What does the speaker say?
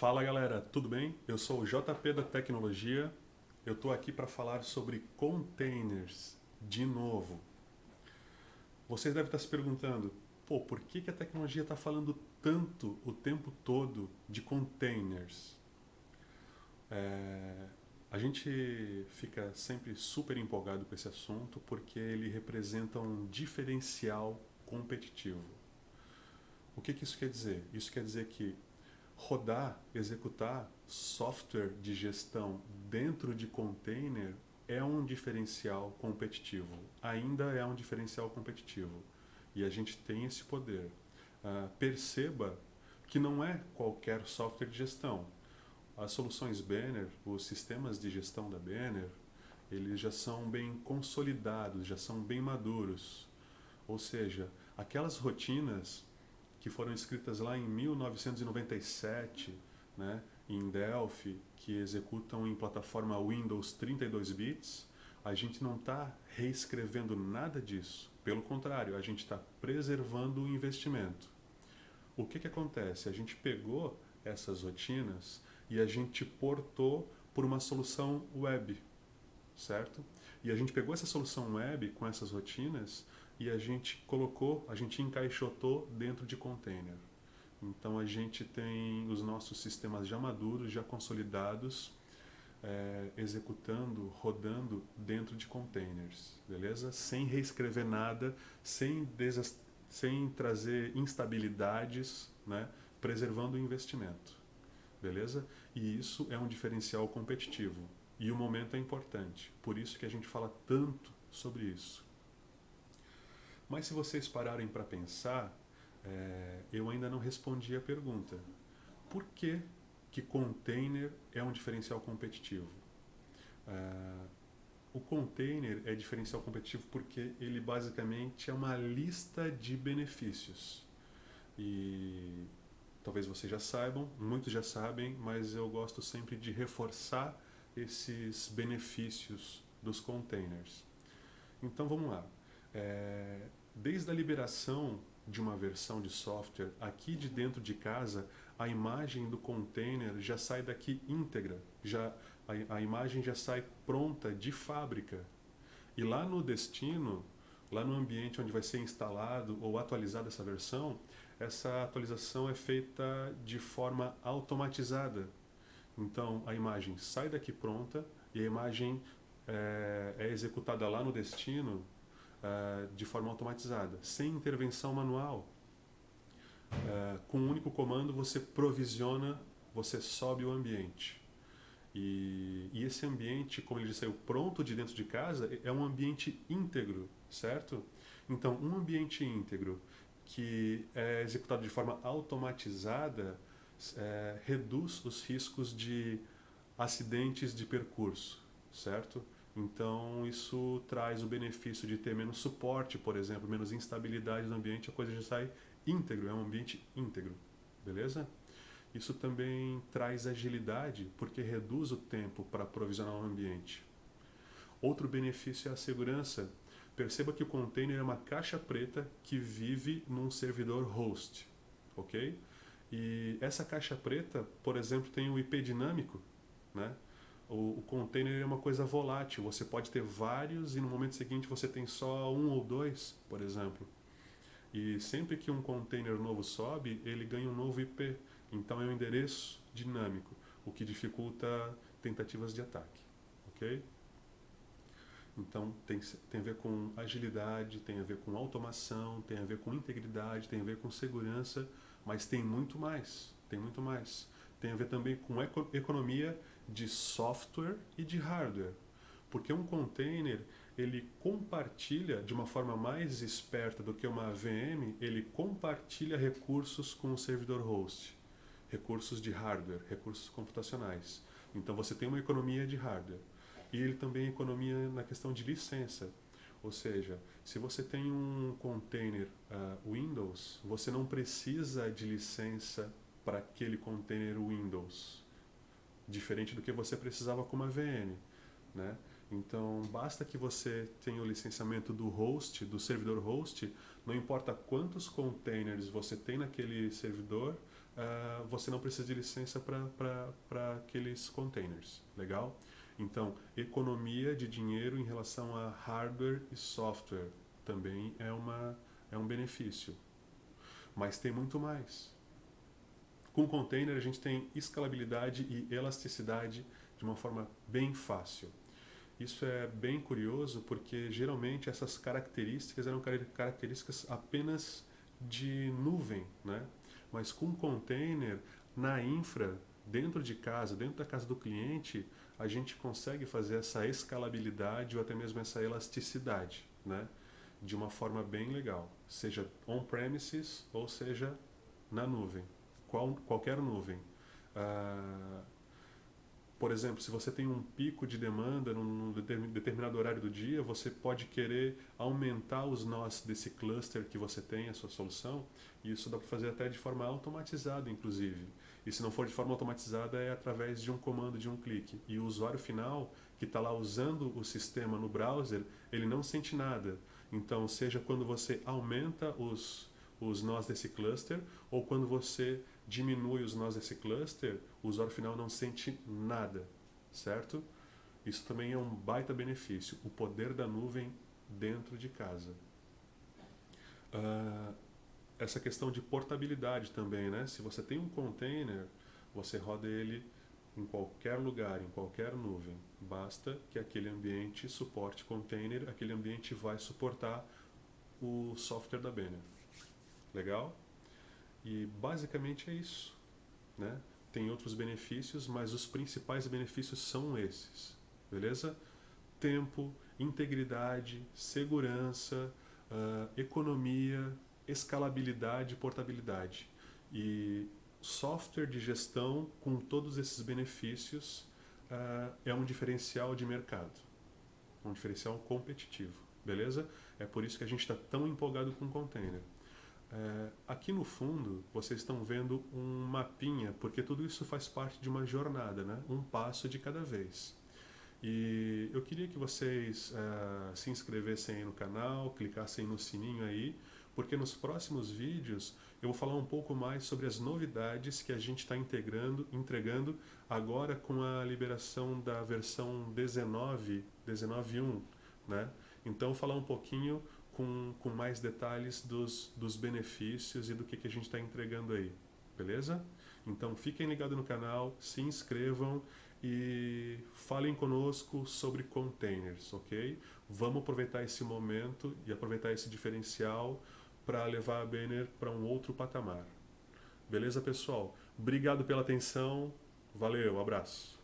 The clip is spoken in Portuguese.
Fala galera, tudo bem? Eu sou o JP da Tecnologia. Eu estou aqui para falar sobre containers de novo. Vocês devem estar se perguntando, pô, por que a tecnologia está falando tanto o tempo todo de containers? É, a gente fica sempre super empolgado com esse assunto porque ele representa um diferencial competitivo. O que isso quer dizer? Isso quer dizer que rodar, executar software de gestão dentro de container é um diferencial competitivo. Ainda é um diferencial competitivo. E a gente tem esse poder. Perceba que não é qualquer software de gestão. As soluções Banner, os sistemas de gestão da Banner, eles já são bem consolidados, já são bem maduros. Ou seja, aquelas rotinas que foram escritas lá em 1997, né, em Delphi, que executam em plataforma Windows 32 bits, a gente não está reescrevendo nada disso. Pelo contrário, a gente está preservando o investimento. O que acontece? A gente pegou essas rotinas e a gente portou por uma solução web, certo? E a gente pegou essa solução web com essas rotinas e a gente colocou, a gente encaixotou dentro de container. Então a gente tem os nossos sistemas já maduros, já consolidados, executando, rodando dentro de containers, beleza? Sem reescrever nada, sem trazer instabilidades, né? Preservando o investimento, beleza? E isso é um diferencial competitivo. E o momento é importante, por isso que a gente fala tanto sobre isso. Mas se vocês pararem para pensar, eu ainda não respondi a pergunta. Por que container é um diferencial competitivo? O container é diferencial competitivo porque ele basicamente é uma lista de benefícios. E talvez vocês já saibam, muitos já sabem, mas eu gosto sempre de reforçar esses benefícios dos containers. Então vamos lá. Desde a liberação de uma versão de software, aqui de dentro de casa, a imagem do container já sai daqui íntegra, a imagem já sai pronta de fábrica. E lá no destino, lá no ambiente onde vai ser instalado ou atualizada essa versão, essa atualização é feita de forma automatizada. Então a imagem sai daqui pronta e a imagem é executada lá no destino de forma automatizada, sem intervenção manual. Com um único comando você provisiona, você sobe o ambiente. E esse ambiente, como ele já saiu pronto de dentro de casa, é um ambiente íntegro, certo? Então, um ambiente íntegro que é executado de forma automatizada reduz os riscos de acidentes de percurso, certo? Então isso traz o benefício de ter menos suporte, por exemplo, menos instabilidade no ambiente, a coisa já sai íntegro, é um ambiente íntegro, beleza? Isso também traz agilidade, porque reduz o tempo para provisionar um ambiente. Outro benefício é a segurança. Perceba que o container é uma caixa preta que vive num servidor host, ok? E essa caixa preta, por exemplo, tem o IP dinâmico, né? O container é uma coisa volátil, você pode ter vários e no momento seguinte você tem só um ou dois, por exemplo. E sempre que um container novo sobe, ele ganha um novo IP. Então é um endereço dinâmico, o que dificulta tentativas de ataque. Ok? Então tem a ver com agilidade, tem a ver com automação, tem a ver com integridade, tem a ver com segurança, mas tem muito mais. Tem muito mais. Tem a ver também com economia de software e de hardware. Porque um container, ele compartilha de uma forma mais esperta do que uma VM, ele compartilha recursos com o servidor host, recursos de hardware, recursos computacionais. Então você tem uma economia de hardware. E ele também economia na questão de licença. Ou seja, se você tem um container Windows, você não precisa de licença para aquele container Windows, diferente do que você precisava com uma VM, né? Então, basta que você tenha o licenciamento do host, do servidor host, não importa quantos containers você tem naquele servidor, você não precisa de licença para aqueles containers, legal? Então, economia de dinheiro em relação a hardware e software também é um benefício. Mas tem muito mais. Com container a gente tem escalabilidade e elasticidade de uma forma bem fácil. Isso é bem curioso porque geralmente essas características eram características apenas de nuvem, né? Mas com container, na infra, dentro de casa, dentro da casa do cliente, a gente consegue fazer essa escalabilidade ou até mesmo essa elasticidade, né? De uma forma bem legal, seja on-premises ou seja na nuvem, qualquer nuvem. Ah, por exemplo, se você tem um pico de demanda num determinado horário do dia, você pode querer aumentar os nós desse cluster que você tem, a sua solução, e isso dá para fazer até de forma automatizada, inclusive. E se não for de forma automatizada, é através de um comando, de um clique. E o usuário final, que está lá usando o sistema no browser, ele não sente nada. Então, seja quando você aumenta os nós desse cluster, ou quando você diminui os nós desse cluster, o usuário final não sente nada, certo? Isso também é um baita benefício, o poder da nuvem dentro de casa. Essa questão de portabilidade também, né? Se você tem um container, você roda ele em qualquer lugar, em qualquer nuvem. Basta que aquele ambiente suporte container, aquele ambiente vai suportar o software da Banner. Legal? E basicamente é isso, né? Tem outros benefícios, mas os principais benefícios são esses, beleza? Tempo, integridade, segurança, economia, escalabilidade e portabilidade. E software de gestão com todos esses benefícios é um diferencial de mercado, um diferencial competitivo, beleza? É por isso que a gente está tão empolgado com o container. Aqui no fundo, vocês estão vendo um mapinha, porque tudo isso faz parte de uma jornada, né? Um passo de cada vez. E eu queria que vocês se inscrevessem aí no canal, clicassem no sininho aí, porque nos próximos vídeos eu vou falar um pouco mais sobre as novidades que a gente está entregando agora com a liberação da versão 19.1, né? Então falar um pouquinho com mais detalhes dos benefícios e do que a gente está entregando aí, beleza? Então fiquem ligados no canal, se inscrevam e falem conosco sobre containers, ok? Vamos aproveitar esse momento e aproveitar esse diferencial para levar a Banner para um outro patamar. Beleza, pessoal? Obrigado pela atenção. Valeu, abraço.